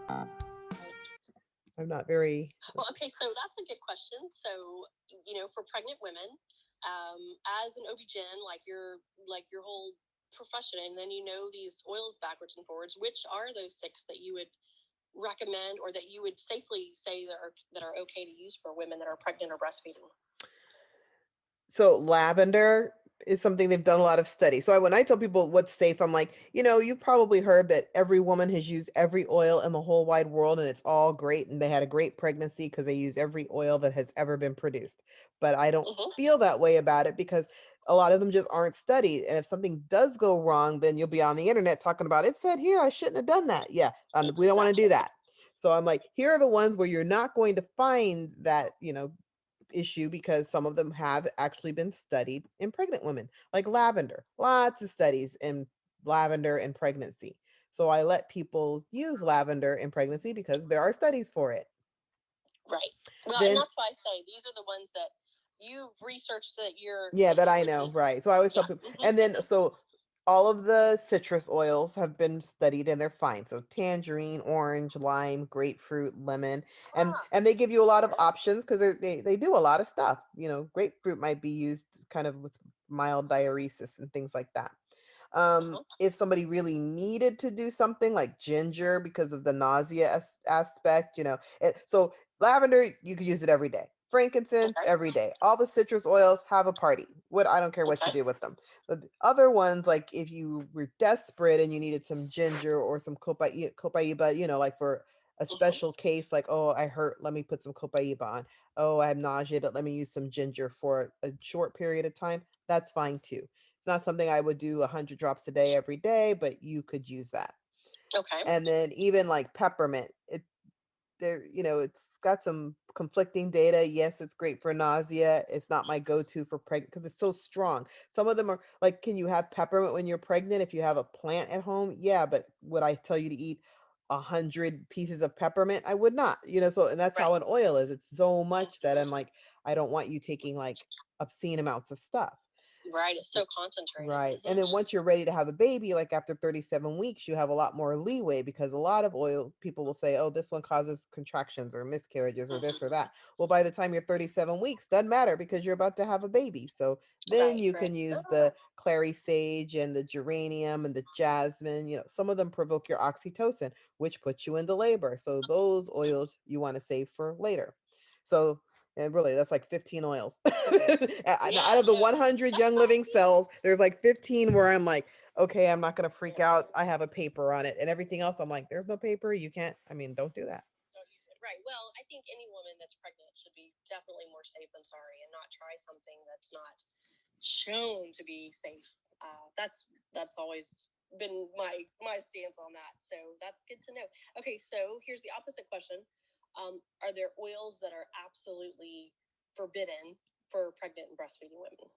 I'm not very. Well, okay, so that's a good question. So, for pregnant women, as an OB-GYN, like your whole profession, and then these oils backwards and forwards, which are those six that you would recommend or that you would safely say that are okay to use for women that are pregnant or breastfeeding? So lavender is something they've done a lot of studies. So when I tell people what's safe, I'm like, you've probably heard that every woman has used every oil in the whole wide world and it's all great and they had a great pregnancy because they use every oil that has ever been produced. But I don't Mm-hmm. feel that way about it because a lot of them just aren't studied. And if something does go wrong, then you'll be on the internet talking about it said here, I shouldn't have done that. Yeah, we don't want to do Exactly. that. So I'm like, here are the ones where you're not going to find that, issue because some of them have actually been studied in pregnant women, like lavender. Lots of studies in lavender and pregnancy. So I let people use lavender in pregnancy because there are studies for it. Right. Well, and Then, that's why I say these are the ones that you've researched that you're yeah, that that you I would know, use. right. So I always tell Yeah. people, Mm-hmm. and then so all of the citrus oils have been studied and they're fine. So tangerine, orange, lime, grapefruit, lemon, and they give you a lot of options because they do a lot of stuff. Grapefruit might be used kind of with mild diuresis and things like that. Uh-huh. If somebody really needed to do something like ginger because of the nausea aspect, so lavender, you could use it every day. Frankincense Okay. every day. All the citrus oils have a party. What I don't care what you Okay. do with them. But the other ones, like if you were desperate and you needed some ginger or some copaiba, like for a Mm-hmm. special case, like oh I hurt, let me put some copaiba on. Oh I have nausea, let me use some ginger for a short period of time. That's fine too. It's not something I would do 100 drops a day every day, but you could use that. Okay. And then even like peppermint, it's got some conflicting data. Yes, it's great for nausea. It's not my go-to for pregnant because it's so strong. Some of them are like, can you have peppermint when you're pregnant if you have a plant at home? Yeah, but would I tell you to eat 100 pieces of peppermint? I would not. So and that's Right. how an oil is. It's so much that I'm Mm-hmm. like, I don't want you taking like obscene amounts of stuff. Right. It's so concentrated. Right. And Mm-hmm. then once you're ready to have a baby, like after 37 weeks, you have a lot more leeway because a lot of oils, people will say, oh, this one causes contractions or miscarriages or this or Mm-hmm. that. Well, by the time you're 37 weeks, doesn't matter because you're about to have a baby. So then Right. you Right. can use Oh, the clary sage and the geranium and the jasmine. Some of them provoke your oxytocin, which puts you into labor. So those oils you want to save for later. So and really, that's like 15 oils. yeah. Out of the No, 100 that's young living fine. cells, there's like 15 where I'm like, okay, I'm not going to freak out. I have a paper on it. And everything else, I'm like, there's no paper. You can't, don't do that. Don't use it. Right. Well, I think any woman that's pregnant should be definitely more safe than sorry, and not try something that's not shown to be safe. That's always been my stance on that. So that's good to know. Okay, so here's the opposite question: are there oils that are absolutely forbidden for pregnant and breastfeeding women?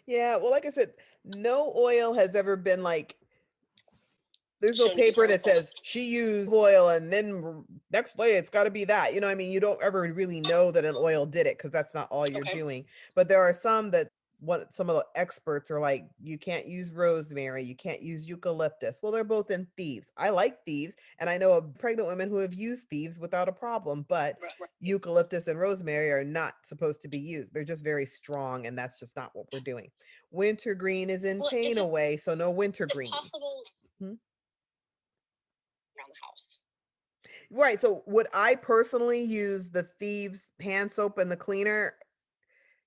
Yeah. Well, like I said, no oil has ever been like, there's no Shown to be paper that harmful. says she used oil and then next day it's got to be that. You don't ever really know that an oil did it because that's not all you're Okay. doing. But there are some that what some of the experts are like, you can't use rosemary, you can't use eucalyptus. Well, they're both in thieves. I like thieves, and I know of pregnant women who have used thieves without a problem, but Right. eucalyptus and rosemary are not supposed to be used. They're just very strong, and that's just not what we're doing. Wintergreen is in Well, pain away, so no is it wintergreen. possible Hmm? around the house? Right. So would I personally use the thieves hand soap and the cleaner?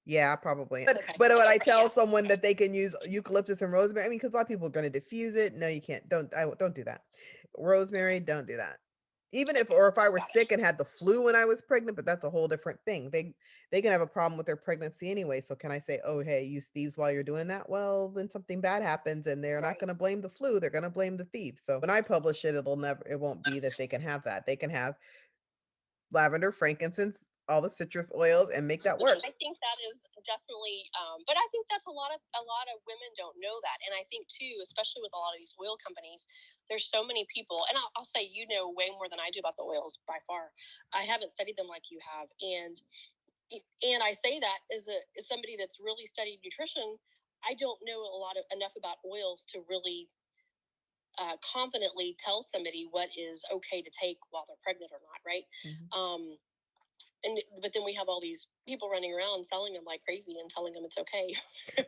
Yeah, probably. Okay. But would I Yeah. tell someone that they can use eucalyptus and rosemary? I mean, because a lot of people are going to diffuse it. No, you can't. Don't do that. Rosemary, don't do that. Even if Okay. or if I were Got it. sick and had the flu when I was pregnant, but that's a whole different thing. They can have a problem with their pregnancy anyway. So can I say, oh hey, use thieves while you're doing that? Well, then something bad happens and they're not Right. going to blame the flu. They're going to blame the thieves. So when I publish it, it won't be that they can have that. They can have lavender, frankincense, all the citrus oils, and make that work. I think that is definitely, but I think that's a lot of women don't know that, and I think too, especially with a lot of these oil companies, there's so many people, and I'll say you know way more than I do about the oils by far. I haven't studied them like you have, and I say that as somebody that's really studied nutrition. I don't know enough about oils to really confidently tell somebody what is okay to take while they're pregnant or not, right? Mhm. But then we have all these people running around selling them like crazy and telling them it's okay.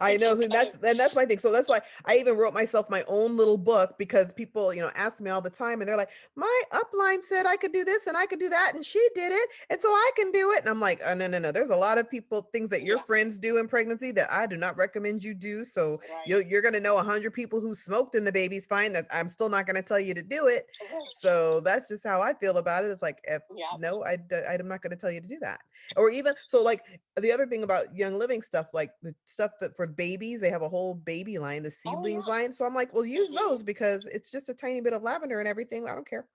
I Which know, is and kind that's of, and that's my thing. So that's why I even wrote myself my own little book because people, ask me all the time and they're like, "My upline said I could do this and I could do that and she did it and so I can do it." And I'm like, "Oh, no, no, no. There's a lot of people things that your yeah, friends do in pregnancy that I do not recommend you do. So right, you're going to know 100 people who smoked and the baby's fine that I'm still not going to tell you to do it." right, So that's just how I feel about it. It's like, if yeah, no, I'm not going to tell you to do that. Or even so, like the other thing about Young Living stuff, like the stuff that for babies, they have a whole baby line, the oh seedlings yeah, line. So I'm like, well, use hmm, those because it's just a tiny bit of lavender and everything. I don't care.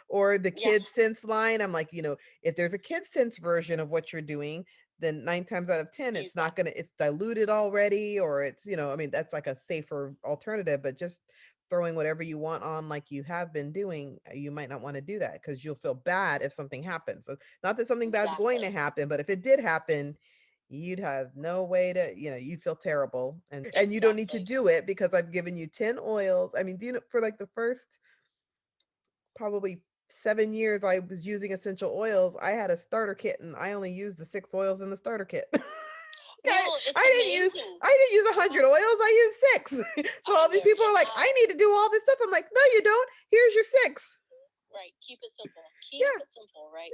Or the yeah, kid sense line. I'm like, if there's a kid sense version of what you're doing, then 9 times out of 10, use it's that. not gonna, it's diluted already, or it's, I mean, that's like a safer alternative, but just throwing whatever you want on like you have been doing, you might not want to do that because you'll feel bad if something happens. So not that something bad's going to Exactly, happen, but if it did happen, you'd have no way to, you'd feel terrible. And you don't need to exactly. do it because I've given you 10 oils. I mean, do you know for like the first probably 7 years I was using essential oils, I had a starter kit and I only used the 6 oils in the starter kit. I, Well, it's I didn't use amazing. I didn't use Yeah, 100 oils. I used 6. So I all these know, people are and like, that, I need to do all this stuff. I'm like, no, you don't. Here's your 6. right, keep it simple. Keep Yeah, it simple, right?